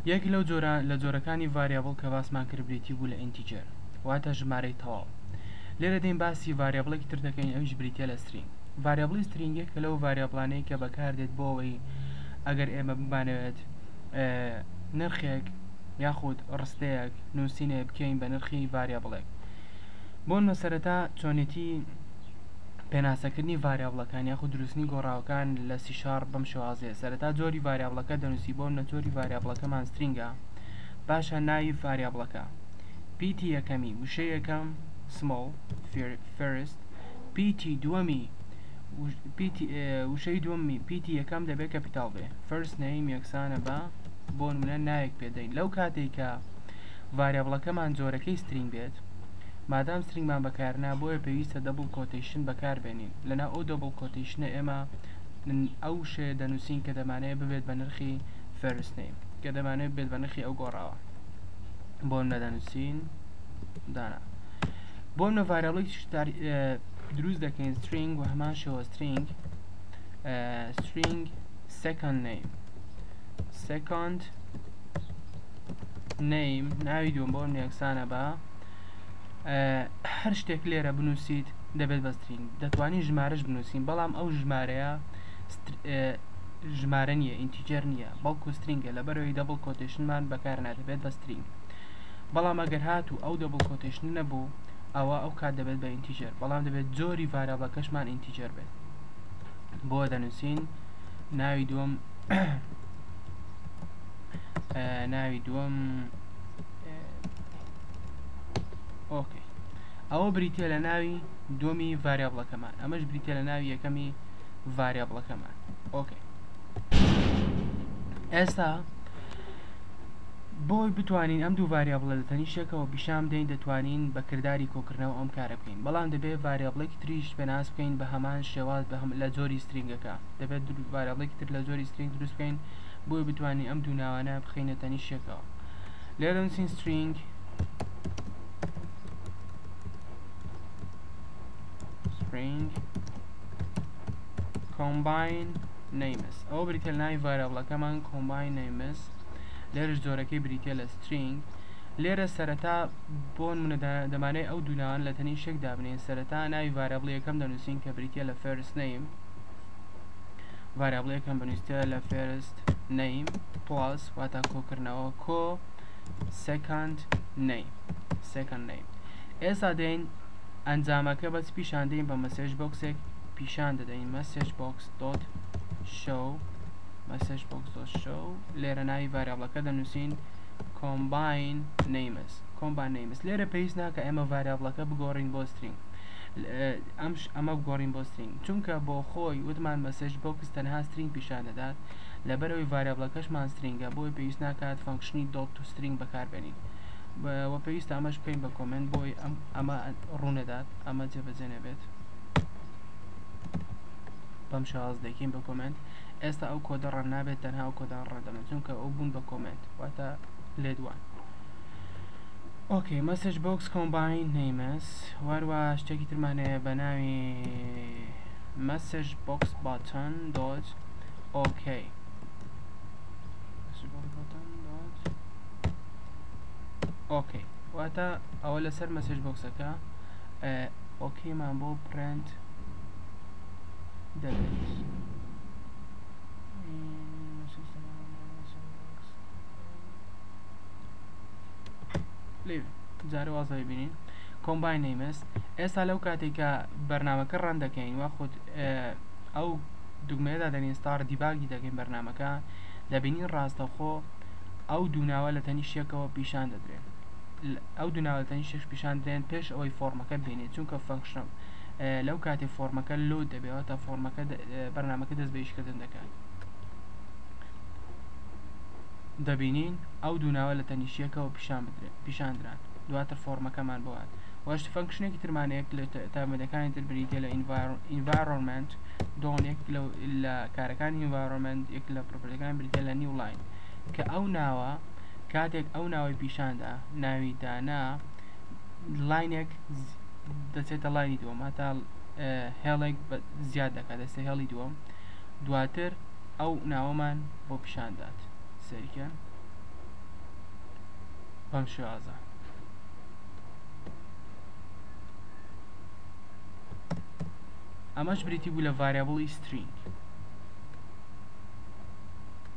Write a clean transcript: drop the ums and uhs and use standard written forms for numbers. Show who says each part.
Speaker 1: یەک لەو لە جۆرەکانی ڤاریابڵ کە باسمان کرد بریتی بوو لە ئینتیجەر واتە ژمارەی تەواو. لێرە دەین باسی ڤاریابڵێکی تر دەکەین ئەویش بریتیە لە سترینگ. ڤاریابڵی سترینگێک کە لەو ڤاریابڵانەیە کە بەکاردێت بۆ ئەوەی ئەگەر ئێمە بمانەوێت نرخێک یاخود ڕستەیەک نووسینێ بکەین بە نرخی ڤاریابڵێک. بۆن مەسەرەتا چۆنێتی پێناسەکردنی ڤاریابڵەکان یاخود دروستنی گۆڕاوەکان لە سیشار بەم شێوازەیە. سەرەتا جۆری ڤاریابڵەکە دەنووسی بۆم لە جۆری ڤاریابڵەکەمان سترینگە، پاشە ناوی ڤاریابڵەکە، پیتی یەکەمی وشەی یەکەم small first، پیتی دووەمی وشەی دووەمی پیتی یەکەم دەبێت کەپیتاڵ بێ، first name یەکسانە بە بۆ نمونە ناوێک پێدەین. لەو کاتێک کە ڤاریابڵەکەمان جۆرەکەی سترینگ بێت، مادام سترینگمان بەکارنا بۆیە پێویستە دەبڵ کۆتیشن بەکاربێنین. لەناو ئەو دەبڵ کۆتیشنە ئێمە ئەو شێ دەنووسین کە دەمانەیە ببێت بە نرخی first name، کە دەمانێت بێت بە نرخی ئەو گۆڕاوە. بۆم نەدەنووسین دانا بۆم نە ڤاریابڵێکی دروست دەکەین string و هەمان شێوە string second name ناوی دووەم بۆم یەکسانە بە هەر شتێک لێرە بنووسیت دەبێت بە string. دەتوانین ژمارەش بنووسین بەڵام ئەو ژمارەیە ژمارە نییە، ئینتیجەر نییە، بەڵکو سترینگە لەبەرەوەی دەبڵ کۆتیشنمان بەکار نادەبێت بە string. بەڵام ئەگەر هاتوو ئەو دەبڵ کۆتیشن نەبوو ئەوە ئەو کات دەبێت بە ئینتیجەر، بەڵام دەبێت جۆری ڤاریابڵەکەشمان ئینتیجەر بێت. بۆ دەنووسین ناوی دووەم ئۆکەی، ئەوە بریتە لە ناوی دووەمی ڤاریابڵەکەمان، ئەمەش بریتە لە ناوی یەکەمی ڤاریابڵەکەمان. ئۆکەی، ئێستا بۆی بتوانین ئەم دوو ڤاریابڵە لە تەنیشتێکەوە پیشان بدەین دەتوانین بە کردداری کۆکردنەوە ئەم کارە بکەین، بەڵام دەبێت ڤاریابڵێکی تریش پێناس بکەین بە هەمان شێواز لە جۆری سترینگەکە. دەبێت ڤاریابڵێکی تر لە جۆری سترینگ دروست بکەین بۆی بتوانین ئەم دوو ناوانە بخەینە تەنیشتێکەوە. لێرە دەنووسین string combine names، ئەوە بریتە لە ناوی ڤاریابڵەکەمان combine names. لێرەش جۆرەکەی بریتە لە string. لێرە سەرەتا بۆ نمونە دەمانێت ئەو دوو ناوان لە تەنیشتێک دابنێن. سەرەتا ناوی ڤاریابڵ یەکەم دەنووسین کە بریتە لە first name، ڤاریابڵ یەکەم بنووسیتە لە first name plus واتە کۆکردنەوە کۆ second name. ئێستا دەین ئەنجامەکە بەس پیشان دەین بە مەسێج بۆکسێک پیشان دەدەین message box dot show. لێرە ناوی ڤاریابڵەکە دەنووسین combine names. لێرە پێویست ناکە ئێمە ڤاریابڵەکە بگۆڕین بۆ string، ئەمە بگۆڕین بۆ string چونکە بۆ خۆی وتمان مەسێج بۆکس تەنها string پیشان دەدات، لەبەرەوەی ڤاریابڵەکەشمان stringە بۆی پێویست ناکات فانکشنی dot to string بەکاربێنین. وە پێویستە ئەمەش بکەین بە کۆمنت بۆی ئەمە ڕوونەدات، ئەمە جێبەجێ نەبێت. بەم شێواز دەکەین بە کۆمنت. ئێستا ئەو کۆدە ڕەن نابێت، تەنها ئەو کۆدە ڕەندەمێت چونکە ئەو بوون بە کۆمنت واتە لێدوان. ئۆکەی، message box combine names. وەروە شتێکی ترمانەیە بە ناوی message box button dot ok. ئۆکەی، واتە ئەوە لەسەر مەسێج بۆکسەکە ئۆکەیمان بۆ پرنت دەبێت. جارە وازە ببینین combine names. ئێستا لەو کاتێک کە بەرنامەکە ڕەن دەکەین واخود ئەو دوگمەیەدا دەنین ستار دیباگی دەکەین بەرنامەکە، دەبینین ڕاستەخۆ ئەو دووناوە لە تەنیشتێکەوە پیشان دەدرێن. ئەو دووناوە لە تەنیشتێک پیشان درێن پێش ئەوەی فۆرمەکە بینێت، چونکە فانکشن لەو کاتێ فۆرمەکە لۆ دەبێتە فۆرمەکە بەرنامەکە دەست بە ئیشکردن دەکات. دەبینین ئەو دووناوە لە تەنیشتێکەوە پیشان دران، دواتر فۆرمەکەمان بۆات. واشت فانکشنێکی ترمانەیەک لە تامەدەکانی تر بریتە لە environment دۆن، یەک لە کارەکانی environment یەک لە پرۆپەرتیەکان بریتە لە new line، کە ئەو ناوە کاتێک ئەو ناوەی پیشاندا ناوی دانا لاینێک دەچێتە لاینی دووەم، هەتا هێڵێک زیاد دەکات دەستە هێڵی دووەم، دواتر ئەو ناوەمان بۆ پیشاندات. سەریکە بەم شێوازە. ئەمەش بریتی بوو لە ڤاریابڵی سترینگ.